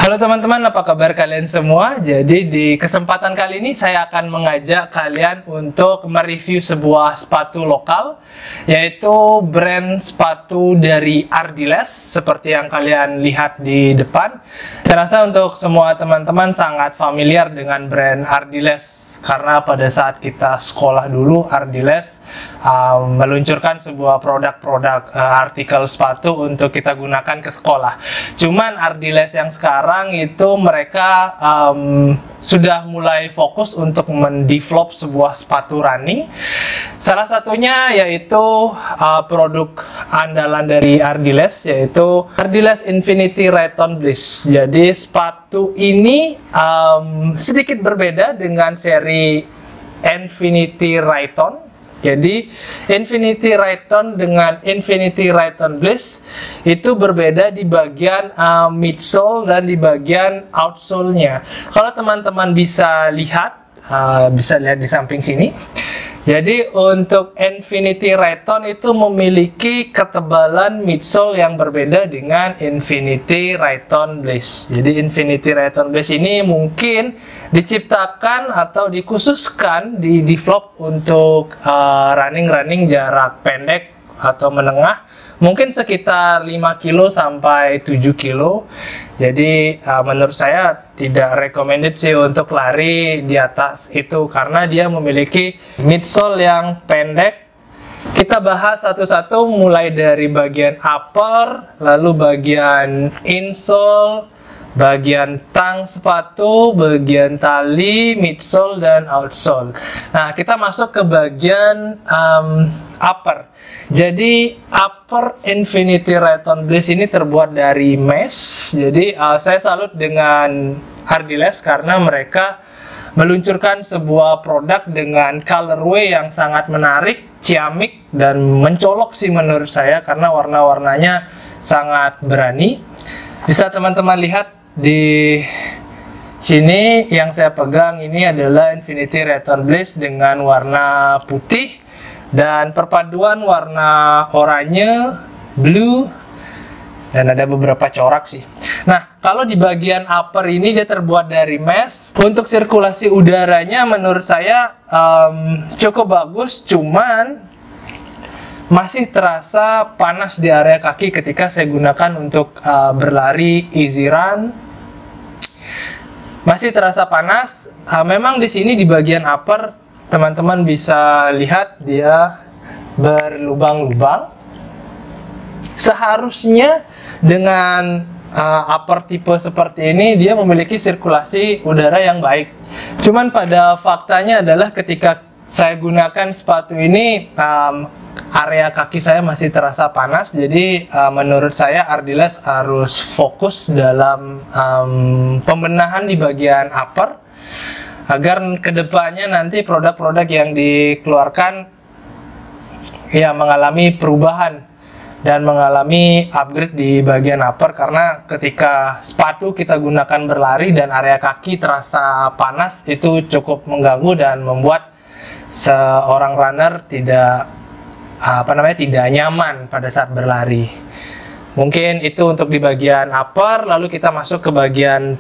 Halo teman-teman, apa kabar kalian semua? Jadi di kesempatan kali ini saya akan mengajak kalian untuk mereview sebuah sepatu lokal, yaitu brand sepatu dari Ardiles, seperti yang kalian lihat di depan. Saya rasa untuk semua teman-teman sangat familiar dengan brand Ardiles, karena pada saat kita sekolah dulu, Ardiles meluncurkan sebuah produk-produk artikel sepatu untuk kita gunakan ke sekolah. Cuman Ardiles yang sekarang itu mereka sudah mulai fokus untuk mendevelop sebuah sepatu running. Salah satunya yaitu produk andalan dari Ardiles, yaitu Ardiles Infinity Rayton Bliss. Jadi sepatu ini sedikit berbeda dengan seri Infinity Rayton. Jadi Infinity Rayton dengan Infinity Rayton Bliss itu berbeda di bagian midsole dan di bagian outsole-nya. Kalau teman-teman bisa lihat di samping sini. Jadi untuk Infinity Rayton itu memiliki ketebalan midsole yang berbeda dengan Infinity Rayton Bliss. Jadi Infinity Rayton Bliss ini mungkin diciptakan atau dikhususkan, develop untuk running jarak pendek atau menengah, mungkin sekitar 5 kilo sampai 7 kilo. Jadi menurut saya tidak recommended sih untuk lari di atas itu, karena dia memiliki midsole yang pendek. Kita bahas satu-satu, mulai dari bagian upper, lalu bagian insole, bagian tang sepatu, bagian tali, midsole, dan outsole. Nah, kita masuk ke bagian upper. Jadi upper Infinity Rayton Bliss ini terbuat dari mesh. Jadi saya salut dengan Ardiles karena mereka meluncurkan sebuah produk dengan colorway yang sangat menarik, ciamik, dan mencolok sih menurut saya, karena warna-warnanya sangat berani. Bisa teman-teman lihat di sini, yang saya pegang ini adalah Infinity Rayton Bliss dengan warna putih dan perpaduan warna oranye, blue, dan ada beberapa corak sih. Nah, kalau di bagian upper ini dia terbuat dari mesh. Untuk sirkulasi udaranya menurut saya cukup bagus, cuman masih terasa panas di area kaki ketika saya gunakan untuk berlari easy run. Masih terasa panas. Memang di sini di bagian upper teman-teman bisa lihat dia berlubang-lubang. Seharusnya dengan upper tipe seperti ini dia memiliki sirkulasi udara yang baik. Cuman pada faktanya adalah ketika saya gunakan sepatu ini, area kaki saya masih terasa panas. Jadi menurut saya Ardiles harus fokus dalam pembenahan di bagian upper, agar kedepannya nanti produk-produk yang dikeluarkan ya mengalami perubahan dan mengalami upgrade di bagian upper. Karena ketika sepatu kita gunakan berlari dan area kaki terasa panas, itu cukup mengganggu dan membuat seorang runner tidak tidak nyaman pada saat berlari. Mungkin itu untuk di bagian upper. Lalu kita masuk ke bagian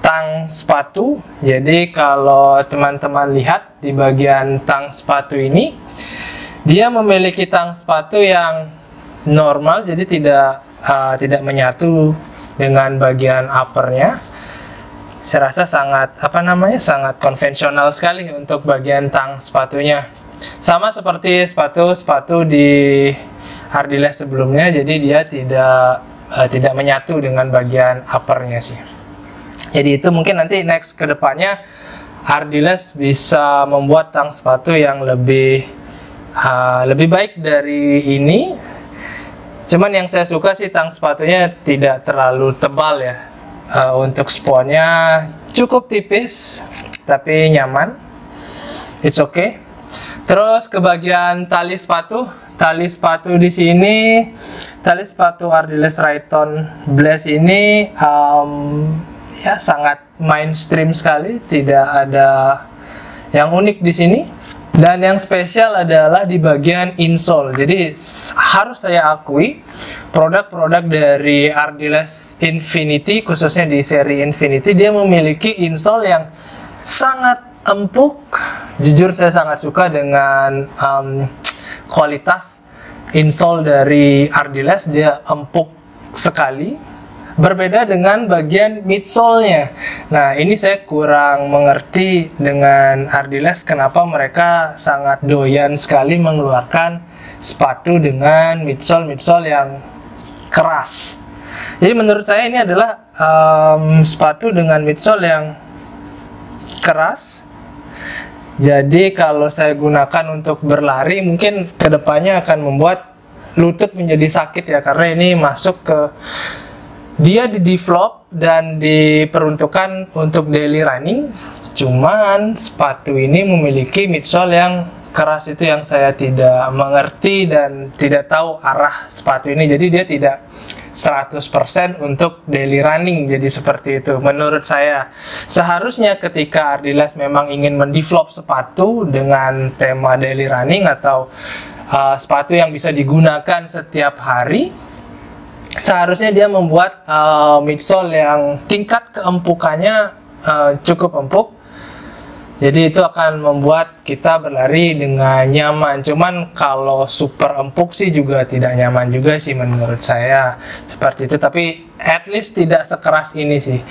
tang sepatu. Jadi kalau teman-teman lihat di bagian tang sepatu ini, dia memiliki tang sepatu yang normal, jadi tidak menyatu dengan bagian uppernya. Saya rasa sangat sangat konvensional sekali untuk bagian tang sepatunya. Sama seperti sepatu-sepatu di Ardiles sebelumnya, jadi dia tidak menyatu dengan bagian uppernya sih. Jadi itu mungkin nanti next ke depannya Ardiles bisa membuat tang sepatu yang lebih baik dari ini. Cuman yang saya suka sih tang sepatunya tidak terlalu tebal ya. Untuk sponnya cukup tipis tapi nyaman. It's okay. Terus ke bagian tali sepatu. Tali sepatu di sini, tali sepatu Ardiles Rayton Bliss ini sangat mainstream sekali, tidak ada yang unik di sini. Dan yang spesial adalah di bagian insole. Jadi harus saya akui, produk-produk dari Ardiles Infinity, khususnya di seri Infinity, dia memiliki insole yang sangat empuk. Jujur saya sangat suka dengan kualitas insole dari Ardiles. Dia empuk sekali. Berbeda dengan bagian midsole-nya. Nah, ini saya kurang mengerti dengan Ardiles kenapa mereka sangat doyan sekali mengeluarkan sepatu dengan midsole yang keras. Jadi menurut saya ini adalah sepatu dengan midsole yang keras. Jadi kalau saya gunakan untuk berlari, mungkin kedepannya akan membuat lutut menjadi sakit ya, karena ini masuk ke dia di-develop dan diperuntukkan untuk daily running. Cuman sepatu ini memiliki midsole yang keras, itu yang saya tidak mengerti dan tidak tahu arah sepatu ini. Jadi dia tidak 100% untuk daily running, jadi seperti itu menurut saya. Seharusnya ketika Ardiles memang ingin mendevelop sepatu dengan tema daily running atau sepatu yang bisa digunakan setiap hari, seharusnya dia membuat midsole yang tingkat keempukannya cukup empuk. Jadi itu akan membuat kita berlari dengan nyaman. Cuman kalau super empuk sih juga tidak nyaman juga sih menurut saya. Seperti itu, tapi at least tidak sekeras ini sih.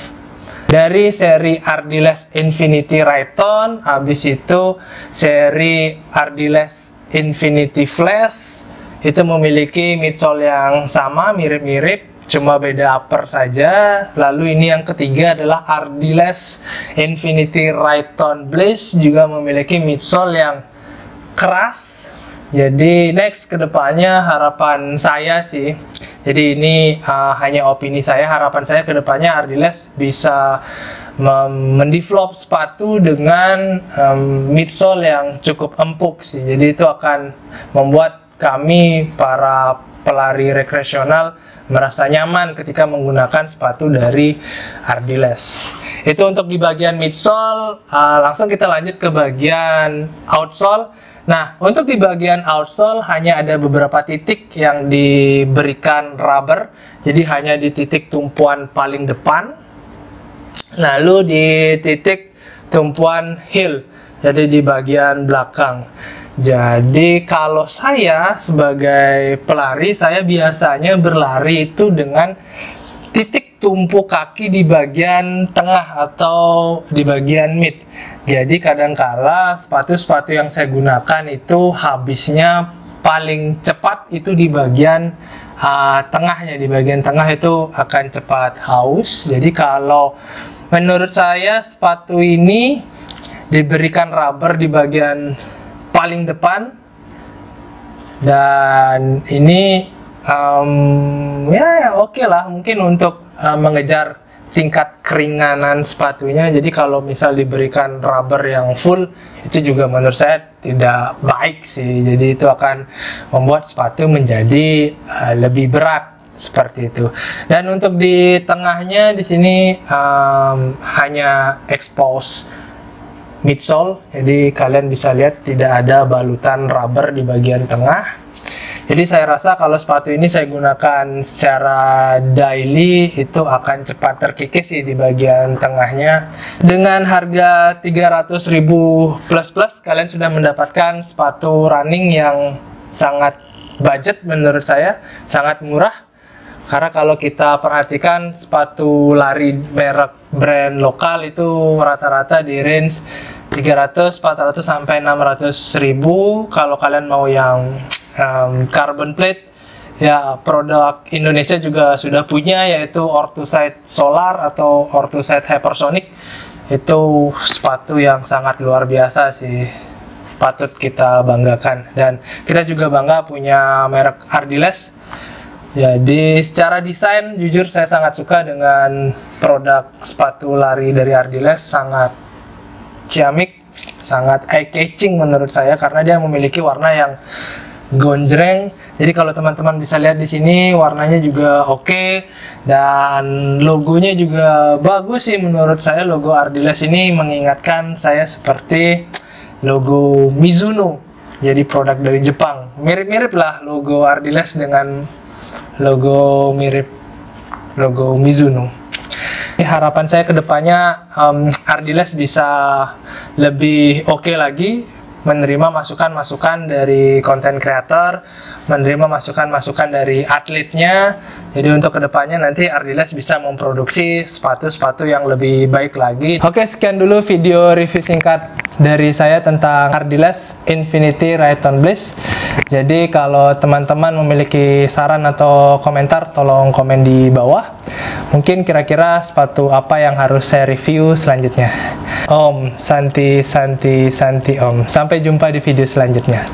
Dari seri Ardiles Infinity Ride-On, habis itu seri Ardiles Infinity Flash, itu memiliki midsole yang sama, mirip-mirip, cuma beda upper saja. Lalu ini yang ketiga adalah Ardiles Infinity Ride-On Bliss, juga memiliki midsole yang keras. Jadi next kedepannya harapan saya sih, jadi ini hanya opini saya, harapan saya kedepannya Ardiles bisa mendevelop sepatu dengan midsole yang cukup empuk sih. Jadi itu akan membuat kami para pelari rekreasional merasa nyaman ketika menggunakan sepatu dari Ardiles. Itu untuk di bagian midsole. Langsung kita lanjut ke bagian outsole. Nah, untuk di bagian outsole hanya ada beberapa titik yang diberikan rubber. Jadi hanya di titik tumpuan paling depan, lalu di titik tumpuan heel, jadi di bagian belakang. Jadi kalau saya sebagai pelari, saya biasanya berlari itu dengan titik tumpu kaki di bagian tengah atau di bagian mid. Jadi kadangkala sepatu-sepatu yang saya gunakan itu habisnya paling cepat itu di bagian tengahnya. Di bagian tengah itu akan cepat haus. Jadi kalau menurut saya sepatu ini diberikan rubber di bagian paling depan, dan ini ya oke lah, mungkin untuk mengejar tingkat keringanan sepatunya. Jadi kalau misal diberikan rubber yang full, itu juga menurut saya tidak baik sih. Jadi itu akan membuat sepatu menjadi lebih berat seperti itu. Dan untuk di tengahnya di sini hanya expose midsole, jadi kalian bisa lihat tidak ada balutan rubber di bagian tengah. Jadi saya rasa kalau sepatu ini saya gunakan secara daily itu akan cepat terkikis sih di bagian tengahnya. Dengan harga 300.000 plus kalian sudah mendapatkan sepatu running yang sangat budget, menurut saya sangat murah. Karena kalau kita perhatikan sepatu lari merek brand lokal itu rata-rata di range 300, 400 sampai 600 ribu. Kalau kalian mau yang carbon plate, ya produk Indonesia juga sudah punya, yaitu Orthosite Solar atau Orthosite Hypersonic. Itu sepatu yang sangat luar biasa sih, patut kita banggakan. Dan kita juga bangga punya merek Ardiles. Jadi secara desain jujur saya sangat suka dengan produk sepatu lari dari Ardiles, sangat ciamik, sangat eye catching menurut saya karena dia memiliki warna yang gonjreng. Jadi kalau teman-teman bisa lihat di sini warnanya juga oke, dan logonya juga bagus sih menurut saya. Logo Ardiles ini mengingatkan saya seperti logo Mizuno. Jadi produk dari Jepang. Mirip-mirip lah logo Ardiles dengan logo Mizuno. Harapan saya ke depannya Ardiles bisa lebih oke lagi menerima masukan-masukan dari konten kreator, menerima masukan-masukan dari atletnya. Jadi untuk kedepannya nanti Ardiles bisa memproduksi sepatu-sepatu yang lebih baik lagi. Oke, sekian dulu video review singkat dari saya tentang Ardiles Infinity Ride-on Bliss. Jadi kalau teman-teman memiliki saran atau komentar, tolong komen di bawah. Mungkin kira-kira sepatu apa yang harus saya review selanjutnya. Om, Santi Om. Sampai jumpa di video selanjutnya.